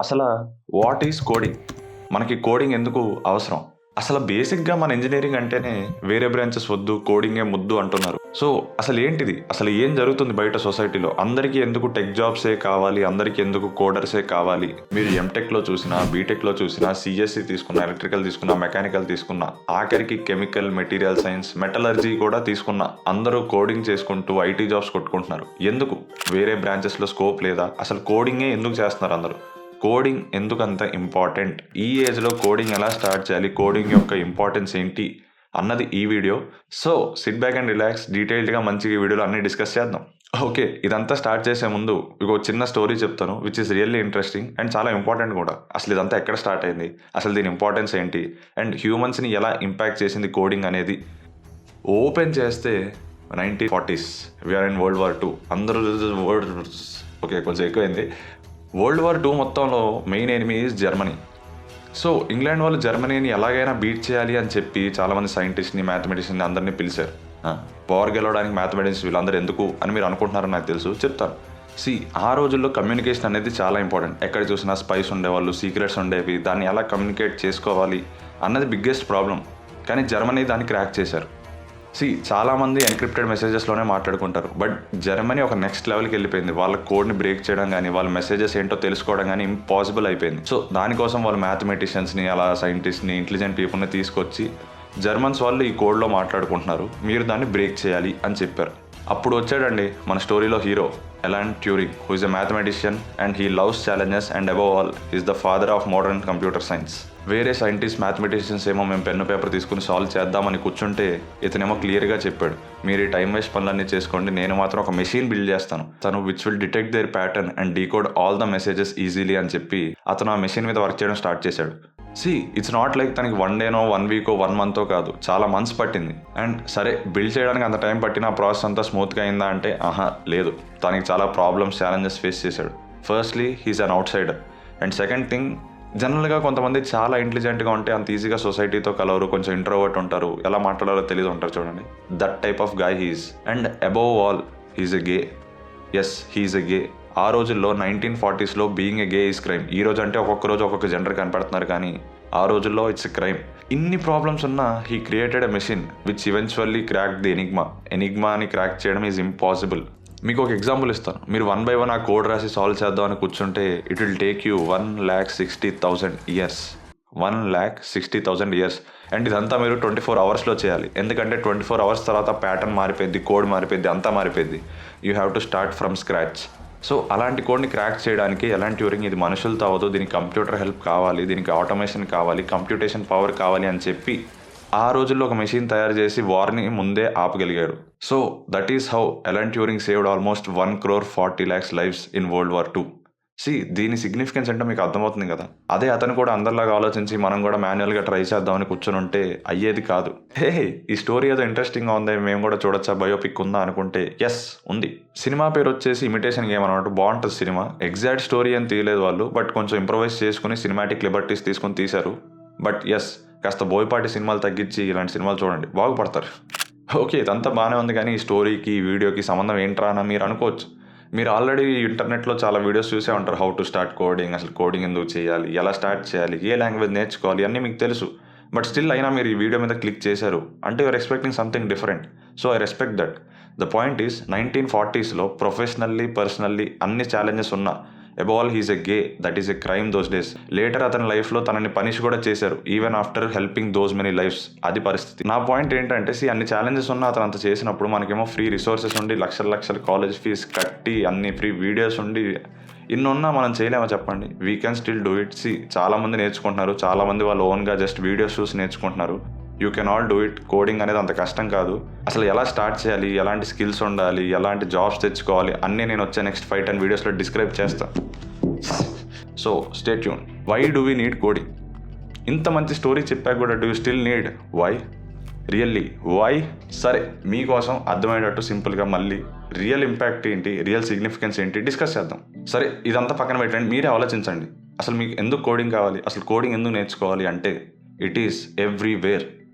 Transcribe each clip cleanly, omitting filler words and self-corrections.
అసల what is coding? మనకి coding ఎందుకు అవసరం? అసలు బేసిక్‌గా మన ఇంజినీరింగ్ అంటేనే వేరే బ్రాంచెస్ వద్దు, కోడింగే ముద్దు అంటున్నారు. సో, అసలేంటిది? అసలు ఏం జరుగుతుంది బయట సొసైటీలో? అందరికీ ఎందుకు టెక్ జాబ్సే కావాలి? అందరికీ ఎందుకు కోడర్సే కావాలి? మీరు ఎంటెక్‌లో చూసినా, బీటెక్‌లో చూసినా, సీఎస్‌సి తీసుకున్నా, ఎలక్ట్రికల్ తీసుకున్నా, మెకానికల్ తీసుకున్నా, ఆఖరికి కెమికల్, మెటీరియల్ సైన్స్, మెటలర్జీ కూడా తీసుకున్నా, అందరూ కోడింగ్ చేసుకుంటూ ఐటీ జాబ్స్ కొట్టుకుంటున్నారు. ఎందుకు? వేరే బ్రాంచెస్‌లో స్కోప్ లేదా? అసలు కోడింగే ఎందుకు చేస్తున్నారు అందరూ? కోడింగ్ ఎందుకంత ఇంపార్టెంట్? ఈ ఏజ్‌లో కోడింగ్ ఎలా స్టార్ట్ చేయాలి? కోడింగ్ యొక్క ఇంపార్టెన్స్ ఏంటి? అన్నది ఈ video. So, SIT back and relax. డీటెయిల్డ్‌గా మంచిగా ఈ వీడియోలో అన్నీ డిస్కస్ చేద్దాం. ఓకే. ఇదంతా స్టార్ట్ చేసే ముందు ఒక చిన్న స్టోరీ చెప్తాను. Which is really interesting and చాలా ఇంపార్టెంట్ కూడా. అసలు ఇదంతా ఎక్కడ స్టార్ట్ అయింది? అసలు దీని ఇంపార్టెన్స్ ఏంటి? అండ్ హ్యూమన్స్‌ని ఎలా ఇంపాక్ట్ చేసింది కోడింగ్ అనేది. ఓపెన్ చేస్తే 1940s. We're in world war 2. అందరూ ఓకే, కొంచెం ఎక్కువైంది. వరల్డ్ వార్ 2 మొత్తంలో main enemy is Germany. So, England వాళ్ళు జర్మనీని ఎలాగైనా బీట్ చేయాలి అని చెప్పి చాలామంది సైంటిస్ట్ని, మ్యాథమెటిషియన్ని అందరినీ పిలిచారు. వార్ గెలవడానికి మ్యాథమెటిక్స్ వీళ్ళందరూ ఎందుకు అని మీరు అనుకుంటున్నారని నాకు తెలుసు, చెప్తాను. ఆ రోజుల్లో కమ్యూనికేషన్ అనేది చాలా ఇంపార్టెంట్. ఎక్కడ చూసినా స్పైస్ ఉండేవాళ్ళు, సీక్రెట్స్ ఉండేవి. దాన్ని ఎలా కమ్యూనికేట్ చేసుకోవాలి అన్నది బిగ్గెస్ట్ ప్రాబ్లం. కానీ జర్మనీ దాన్ని క్రాక్ చేశారు. చాలామంది ఎన్క్రిప్టెడ్ మెసేజెస్లోనే మాట్లాడుకుంటారు. బట్ జర్మనీ ఒక నెక్స్ట్ లెవెల్కి వెళ్ళిపోయింది. వాళ్ళ కోడ్ని బ్రేక్ చేయడం కానీ, వాళ్ళ మెసేజెస్ ఏంటో తెలుసుకోవడం కానీ ఇంపాసిబుల్ అయిపోయింది. సో, దానికోసం వాళ్ళు మ్యాథమెటిషియన్స్ని, అలా సైంటిస్ట్ని, ఇంటెలిజెంట్ పీపుల్ని తీసుకొచ్చి జర్మన్స్ వాళ్ళు ఈ కోడ్లో మాట్లాడుకుంటున్నారు, మీరు దాన్ని బ్రేక్ చేయాలి అని చెప్పారు. అప్పుడు వచ్చాడండి మన స్టోరీలో hero Elon Turing, who is a mathematician and he loves challenges and above all is the father of modern computer science. వేరే సైంటిస్ట్, మ్యాథమెటిషియన్స్ ఏమో మేము పెన్ను పేపర్ తీసుకుని సాల్వ్ చేద్దామని కూర్చుంటే ఇతనేమో క్లియర్గా చెప్పాడు, మీరు ఈ టైం వేస్ట్ పనులన్నీ చేసుకోండి, నేను మాత్రం ఒక మెషిన్ బిల్డ్ చేస్తాను, తను which will detect their pattern and decode all the messages easily అని చెప్పి అతను ఆ మెషిన్ మీద వర్క్ చేయడం స్టార్ట్ చేశాడు. ఇట్స్ నాట్ లైక్ తనకి 1 డేనో 1 వీకో 1 మంతో కాదు, చాలా మంత్స్ పట్టింది. అండ్ సరే, బిల్డ్ చేయడానికి అంత టైం పట్టిన ప్రాసెస్ అంతా స్మూత్గా అయిందా అంటే లేదు. తనకి చాలా ప్రాబ్లమ్స్, ఛాలెంజెస్ ఫేస్ చేశాడు. Firstly, he's an out cider. And second thing, జనరల్గా కొంతమంది చాలా ఇంటెలిజెంట్గా ఉంటే అంత ఈజీగా సొసైటీతో కలవరు, కొంచెం ఇంట్రోవర్ట్ ఉంటారు, ఎలా మాట్లాడాలో తెలియదు ఉంటారు చూడండి. That type of guy he's. And above all, he's a gay. Yes, he's a gay. ఆ రోజుల్లో 1940s being a gay is crime. ఈ రోజు అంటే ఒక్కొక్క రోజు ఒక్కొక్క జెండర్ కనపడుతున్నారు, కానీ ఆ రోజుల్లో ఇట్స్ ఎ క్రైమ్. ఇన్ని ప్రాబ్లమ్స్ ఉన్నా he created a machine which eventually crack the ఎనిగ్మాని క్రాక్ చేయడం ఈజ్ ఇంపాసిబుల్. మీకు ఒక ఎగ్జాంపుల్ ఇస్తాను. మీరు 1 by 1 ఆ కోడ్ రాసి సాల్వ్ చేద్దామని కూర్చుంటే it will take you 1,60,000 years. 1,60,000 years. And ఇదంతా మీరు 24 అవర్స్లో చేయాలి. ఎందుకంటే 24 అవర్స్ తర్వాత ప్యాటర్న్ మారిపోద్ది, కోడ్ మారిపోద్ది, అంతా మారిపోద్ది. You have to start from scratch. So, అలాంటి కోడ్ని క్రాక్ చేయడానికి ఎలాంటి ట్యూరింగ్, ఇది మనుషులతో అవ్వదు, దీనికి కంప్యూటర్ హెల్ప్ కావాలి, దీనికి ఆటోమేషన్ కావాలి, కంప్యూటేషన్ పవర్ కావాలి అని చెప్పి ఆ రోజుల్లో ఒక మెషిన్ తయారు చేసి వార్ని ముందే ఆపగలిగాడు. So, that is how Alan Turing saved almost 1,40,00,000 lives in world war 2. దీని సిగ్నిఫికెన్స్ అంటే మీకు అర్థమవుతుంది కదా. అదే అతను కూడా అందరిలాగా ఆలోచించి మనం కూడా మాన్యువల్గా ట్రై చేద్దామని కూర్చొని ఉంటే అయ్యేది కాదు. ఈ స్టోరీ ఏదో ఇంట్రెస్టింగ్గా ఉంది, మేము కూడా చూడొచ్చా, బయోపిక్ ఉందా అనుకుంటే ఎస్, ఉంది. సినిమా పేరు వచ్చేసి ఇమిటేషన్ గేమ్ అనమాట. బాగుంటుంది సినిమా. ఎగ్జాక్ట్ స్టోరీ అని తీయలేదు వాళ్ళు, బట్ కొంచెం ఇంప్రొవైజ్ చేసుకుని సినిమాటిక్ లిబర్టీస్ తీసుకుని తీశారు. బట్ ఎస్, కాస్త బోయపాటి సినిమాలు తగ్గించి ఇలాంటి సినిమాలు చూడండి, బాగుపడతారు. ఓకే, ఇదంతా బాగానే ఉంది, కానీ ఈ స్టోరీకి, ఈ వీడియోకి సంబంధం ఏంట్రా అని మీరు అనుకోవచ్చు. మీరు ఆల్రెడీ ఇంటర్నెట్లో చాలా వీడియోస్ చూసే ఉంటారు. హౌ టు స్టార్ట్ కోడింగ్, అసలు కోడింగ్ ఎందుకు చేయాలి, ఎలా స్టార్ట్ చేయాలి, ఏ లాంగ్వేజ్ నేర్చుకోవాలి, అన్నీ మీకు తెలుసు. బట్ స్టిల్ అయినా మీరు ఈ వీడియో మీద క్లిక్ చేశారు అంటే you're expecting something different. So, I respect that. The point is 1940s professionally, personally అన్ని ఛాలెంజెస్ ఉన్నా above all he's a gay. That is a crime those days. Later అతని లైఫ్లో తనని పనిష్ కూడా చేశారు, even after helping those many lifes. అది పరిస్థితి. నా పాయింట్ ఏంటంటే, అన్ని ఛాలెంజెస్ ఉన్నా అతను అంత చేసినప్పుడు మనకేమో ఫ్రీ రిసోర్సెస్ ఉండి, లక్షల కాలేజ్ ఫీజు కట్టి, అన్ని ఫ్రీ వీడియోస్ ఉండి, ఇన్నున్నా మనం చేయలేమో చెప్పండి. We can still do it. చాలామంది నేర్చుకుంటున్నారు, చాలామంది వాళ్ళు ఓన్గా జస్ట్ వీడియోస్ చూసి నేర్చుకుంటున్నారు. You can all do it. Coding అనేది అంత కష్టం కాదు. అసలు ఎలా స్టార్ట్ చేయాలి, ఎలాంటి స్కిల్స్ ఉండాలి, ఎలాంటి జాబ్స్ తెచ్చుకోవాలి అన్నీ నేను వచ్చే నెక్స్ట్ 5-10 వీడియోస్లో డిస్క్రైబ్ చేస్తాను. So, stay tune. Why do we need coding? ఇంత మంచి స్టోరీ చెప్పాక కూడా do you still need? Why? Really why? సరే, మీకోసం అర్థమయ్యేటట్టు సింపుల్గా మళ్ళీ రియల్ ఇంపాక్ట్ ఏంటి, రియల్ సిగ్నిఫికెన్స్ ఏంటి డిస్కస్ చేద్దాం. సరే, ఇదంతా పక్కన పెట్టండి, మీరే ఆలోచించండి. అసలు మీకు ఎందుకు కోడింగ్ కావాలి, అసలు కోడింగ్ ఎందుకు నేర్చుకోవాలి అంటే ఇట్ ఈస్ ఎవ్రీవేర్.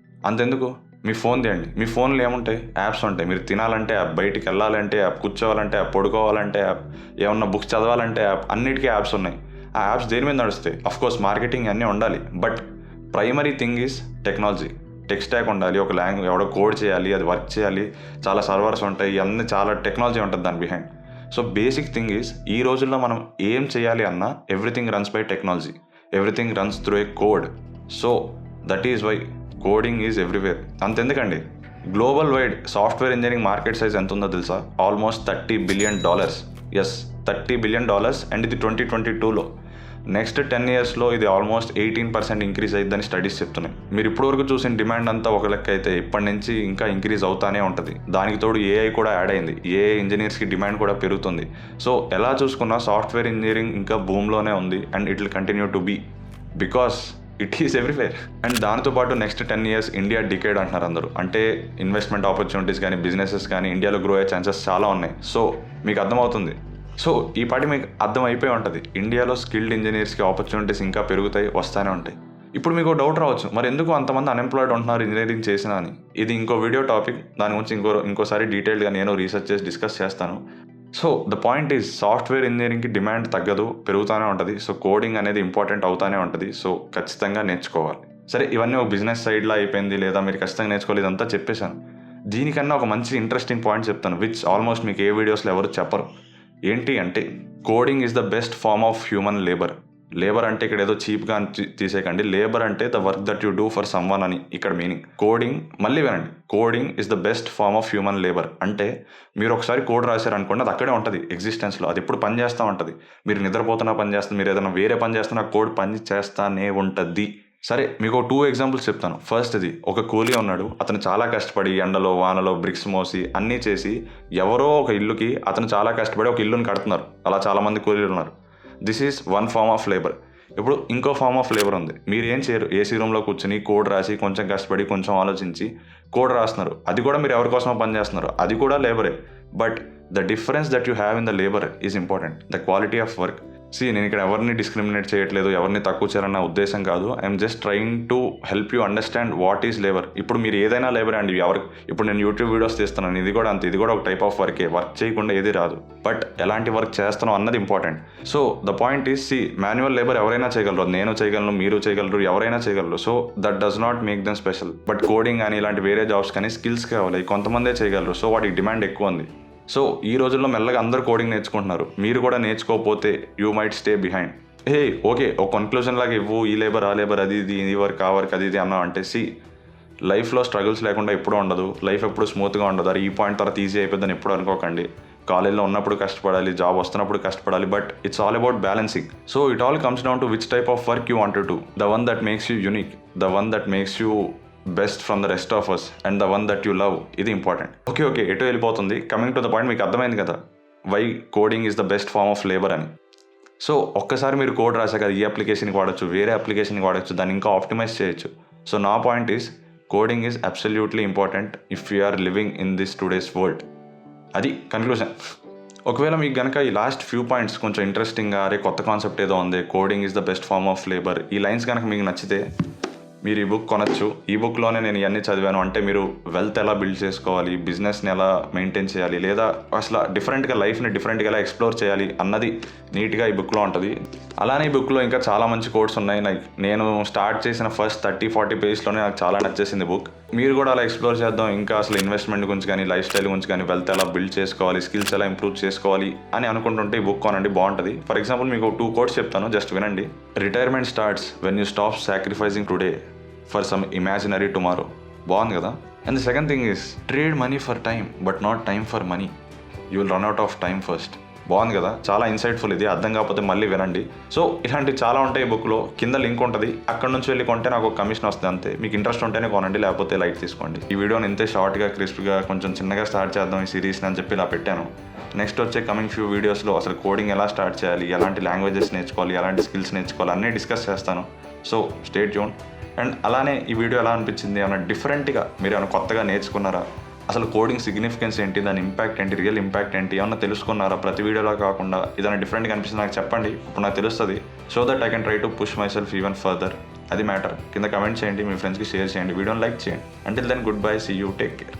అంతెందుకు, మీ ఫోన్ తీయండి. మీ ఫోన్లో ఏముంటాయి? యాప్స్ ఉంటాయి. మీరు తినాలంటే యాప్, బయటికి వెళ్ళాలంటే యాప్, కూర్చోవాలంటే యాప్, పడుకోవాలంటే యాప్, ఏమన్నా బుక్స్ చదవాలంటే యాప్, అన్నిటికీ యాప్స్ ఉన్నాయి. ఆ యాప్స్ దేని మీద నడుస్తాయి? అఫ్కోర్స్ మార్కెటింగ్ అన్నీ ఉండాలి, but primary thing is technology. Tech stock ఉండాలి, ఒక లాంగ్వేజ్ ఎవడో కోడ్ చేయాలి, అది వర్క్ చేయాలి, చాలా సర్వర్స్ ఉంటాయి, ఇవన్నీ చాలా టెక్నాలజీ ఉంటుంది దాని behind. So basic thing is ఈ రోజుల్లో మనం ఏం చేయాలి అన్నా everything runs by technology, everything runs through a code. So that is why coding is everywhere. అంతెందుకండి, global wide software engineering market size ఎంత ఉందో తెలుసా? Almost $30 billion. Yes, $30 billion. And ఇది 2022లో. నెక్స్ట్ 10 yearsలో ఇది ఆల్మోస్ట్ 18% ఇంక్రీజ్ అయ్యిద్దని స్టడీస్ చెప్తున్నాయి. మీరు ఇప్పటివరకు చూసిన డిమాండ్ అంతా ఒక లెక్క అయితే ఇప్పటి నుంచి ఇంకా ఇంక్రీజ్ అవుతానే ఉంటుంది. దానికి తోడు ఏఐ కూడా యాడ్ అయింది. ఏఐ ఇంజనీర్స్కి డిమాండ్ కూడా పెరుగుతుంది. సో ఎలా చూసుకున్నా సాఫ్ట్వేర్ ఇంజనీరింగ్ ఇంకా భూమిలోనే ఉంది and it will continue to be because it is everywhere. And దాంతోపాటు నెక్స్ట్ 10 years ఇండియా డికేడ్ అంటున్నారు అందరూ. అంటే ఇన్వెస్ట్మెంట్ ఆపర్చునిటీస్ కానీ బిజినెసెస్ కానీ ఇండియాలో గ్రో అయ్యే ఛాన్సెస్ చాలా ఉన్నాయి. సో మీకు అర్థమవుతుంది. సో ఈ పాటి మీకు అర్థం అయిపోయి ఉంటుంది, ఇండియాలో స్కిల్డ్ ఇంజనీర్స్కి ఆపర్చునిటీస్ ఇంకా పెరుగుతాయి, వస్తూనే ఉంటాయి. ఇప్పుడు మీకు డౌట్ రావచ్చు, మరి ఎందుకు అంతమంది అన్ఎంప్లాయిడ్ ఉంటున్నారు ఇంజనీరింగ్ చేసినా అని. ఇది ఇంకో వీడియో టాపిక్, దాని గురించి ఇంకోసారి డీటెయిల్గా నేను రీసెర్చ్ చేసి డిస్కస్ చేస్తాను. So the point is software ఇంజనీరింగ్కి డిమాండ్ తగ్గదు, పెరుగుతూనే ఉంటుంది. సో కోడింగ్ అనేది ఇంపార్టెంట్ అవుతూనే ఉంటుంది. సో ఖచ్చితంగా నేర్చుకోవాలి. సరే, ఇవన్నీ ఒక బిజినెస్ సైడ్లో అయిపోయింది, లేదా మీరు ఖచ్చితంగా నేర్చుకోవాలి, ఇదంతా చెప్పేశాను. దీనికన్నా ఒక మంచి ఇంట్రెస్టింగ్ పాయింట్ చెప్తాను, విచ్ ఆల్మోస్ట్ మీకు ఏ వీడియోస్లో ఎవరు చెప్పరు. ఏంటి అంటే, coding is the best form of human labour. Labour అంటే ఇక్కడ ఏదో చీప్గా తీసేయకండి. లేబర్ అంటే the work that you do for someone అని ఇక్కడ మీనింగ్. కోడింగ్, మళ్ళీ వినండి, coding is the best form of human labour. అంటే మీరు ఒకసారి కోడ్ రాశారనుకోండి, అది అక్కడే ఉంటుంది ఎగ్జిస్టెన్స్లో, అది ఎప్పుడు పని చేస్తూ ఉంటుంది. మీరు నిద్రపోతున్నా పని చేస్తుంది, మీరు ఏదైనా వేరే పని చేస్తున్నా కోడ్ పని చేస్తానే ఉంటుంది. సరే, మీకు 2 examples చెప్తాను. ఫస్ట్, ఇది ఒక కూలీ ఉన్నాడు, అతను చాలా కష్టపడి ఎండలో వానలో బ్రిక్స్ మోసి అన్నీ చేసి ఎవరో ఒక ఇల్లుకి అతను చాలా కష్టపడి ఒక ఇల్లుని కడుతున్నారు. అలా చాలామంది కూలీలు ఉన్నారు. This is one form of labour. ఇప్పుడు ఇంకో ఫార్మ్ ఆఫ్ లేబర్ ఉంది. మీరు ఏం చేయరు, ఏసీ రూమ్లో కూర్చుని కోడ్ రాసి కొంచెం కష్టపడి కొంచెం ఆలోచించి కోడ్ రాస్తున్నారు. అది కూడా మీరు ఎవరి కోసమో పని చేస్తున్నారు, అది కూడా లేబరే. But the difference that you have in the labour is important, the quality of work. నేను ఇక్కడ ఎవరిని డిస్క్రిమినేట్ చేయట్లేదు, ఎవరిని తక్కువ చేయాలన్న ఉద్దేశం కాదు. I'm just trying to help you understand what is labour. ఇప్పుడు మీరు ఏదైనా లేబర్ అండి. ఇప్పుడు నేను యూట్యూబ్ వీడియోస్ తీస్తున్నాను, ఇది కూడా అంతే, ఇది కూడా ఒక టైప్ ఆఫ్ వర్కే. వర్క్ చేయకుండా ఏది రాదు, బట్ ఎలాంటి వర్క్ చేస్తానో అన్నది important. So the point is, manual labour ఎవరైనా చేయగలరు, నేను చేయగలను, మీరు చేయగలరు, ఎవరైనా చేయగలరు. So that does not make them special. But coding కానీ ఇలాంటి వేరే జాబ్స్ కానీ స్కిల్స్ కావాలి, కొంతమందే చేయగలరు. సో వాటికి డిమాండ్ ఎక్కువ ఉంది. సో ఈ రోజుల్లో మెల్లగా అందరూ కోడింగ్ నేర్చుకుంటున్నారు. మీరు కూడా నేర్చుకోకపోతే you might stay behind. Okay, ఒక కన్క్లూజన్ లాగా ఇవ్వు, ఈ లేబర్ ఆ లేబర్, అది ఇది, ఈ వర్క్ ఆ వర్క్, అది ఇది అన్నావు అంటే, లైఫ్లో స్ట్రగుల్స్ లేకుండా ఎప్పుడూ ఉండదు, లైఫ్ ఎప్పుడు స్మూత్గా ఉండదు. అది ఈ పాయింట్ తర్వాత ఈజీ అయిపోద్దని ఎప్పుడు అనుకోకండి. కాలేజ్లో ఉన్నప్పుడు కష్టపడాలి, జాబ్ వస్తున్నప్పుడు కష్టపడాలి, but it's all about balancing. So it all comes down to which type of work you wanted to, the one that makes you unique, the one that makes you best from the rest of us, and the one that you love. ఇది important. Okay, ఎటు వెళ్ళిపోతుంది. Coming to the point, మీకు అర్థమైంది కదా why coding is the best form of labour అని. So ఒక్కసారి మీరు code రాశాక ఈ అప్లికేషన్కి వాడచ్చు, వేరే అప్లికేషన్కి వాడచ్చు, దాన్ని ఇంకా ఆప్టిమైజ్ చేయొచ్చు. సో నా point is, coding is absolutely important if you are living in this today's world. అది కన్క్లూజన్. ఒకవేళ మీకు కనుక ఈ లాస్ట్ ఫ్యూ పాయింట్స్ కొంచెం ఇంట్రెస్టింగ్గా, అరే కొత్త కాన్సెప్ట్ ఏదో ఉంది, coding is the best form of labour, ఈ లైన్స్ కనుక మీకు నచ్చితే మీరు ఈ బుక్ కొనచ్చు. ఈ బుక్లోనే నేను ఇవన్నీ చదివాను. అంటే మీరు వెల్త్ ఎలా బిల్డ్ చేసుకోవాలి, బిజినెస్ని ఎలా మెయింటైన్ చేయాలి, లేదా అసలు డిఫరెంట్గా లైఫ్ని డిఫరెంట్గా ఎలా ఎక్స్ప్లోర్ చేయాలి అన్నది నీట్గా ఈ బుక్లో ఉంటుంది. అలానే ఈ బుక్లో ఇంకా చాలా మంచి కోడ్స్ ఉన్నాయి. లైక్ నేను స్టార్ట్ చేసిన ఫస్ట్ 30-40 పేజెస్లోనే నాకు చాలా నచ్చేసింది బుక్. మీరు కూడా అలా ఎక్స్ప్లోర్ చేద్దాం. ఇంకా అసలు ఇన్వెస్ట్మెంట్ గురించి కానీ, లైఫ్ స్టైల్ గురించి కానీ, వెల్త్ ఎలా బిల్డ్ చేసుకోవాలి, స్కిల్స్ ఎలా ఇంప్రూవ్ చేసుకోవాలి అని అనుకుంటుంటే ఈ బుక్ కొనండి, బాగుంటుంది. ఫర్ ఎగ్జాంపుల్ మీకు 2 quotes చెప్తాను, జస్ట్ వినండి. Retirement starts when you stop sacrificing today for some imaginary tomorrow. బాగుంది కదా. And the second thing is, trade money for time but not time for money, you will run out of time first. బాగుంది కదా, చాలా insightful. ఇది అర్థం కాకపోతే మళ్ళీ వినండి. సో ఇలాంటివి చాలా ఉంటాయి ఈ బుక్లో. కింద లింక్ ఉంటుంది, అక్కడ నుంచి వెళ్ళి కొంటే నాకు ఒక కమిషన్ వస్తుంది అంతే. మీకు ఇంట్రెస్ట్ ఉంటేనే కొనండి, లేకపోతే లైట్ తీసుకోండి. ఈ వీడియోని ఇంతే షార్ట్గా, క్రిస్ప్గా, కొంచెం చిన్నగా స్టార్ట్ చేద్దాం ఈ సిరీస్ని అని చెప్పి ఇలా పెట్టాను. నెక్స్ట్ వచ్చే కమింగ్ ఫ్యూ వీడియోస్లో అసలు కోడింగ్ ఎలా స్టార్ట్ చేయాలి, ఎలాంటి లాంగ్వేజెస్ నేర్చుకోవాలి, ఎలాంటి స్కిల్స్ నేర్చుకోవాలి అన్నీ డిస్కస్ చేస్తాను. So stay tune. అండ్ అలానే ఈ వీడియో ఎలా అనిపించింది, ఏమైనా డిఫరెంట్గా మీరు ఏమైనా కొత్తగా నేర్చుకున్నారా, అసలు కోడింగ్ సిగ్నిఫికెన్స్ ఏంటి, దాని ఇంపాక్ట్ ఏంటి, రియల్ ఇంపాక్ట్ ఏంటి, ఏమన్నా తెలుసుకున్నారా? ప్రతి వీడియోలో కాకుండా ఏదైనా డిఫరెంట్గా అనిపిస్తుంది నాకు చెప్పండి, ఇప్పుడు నాకు తెలుస్తుంది. So that I can try to push myself even further. అది మ్యాటర్. కింద కమెంట్ చేయండి, మీ ఫ్రెండ్స్కి షేర్ చేయండి, వీడియోని లైక్ చేయండి. Until then goodbye, see you, take care.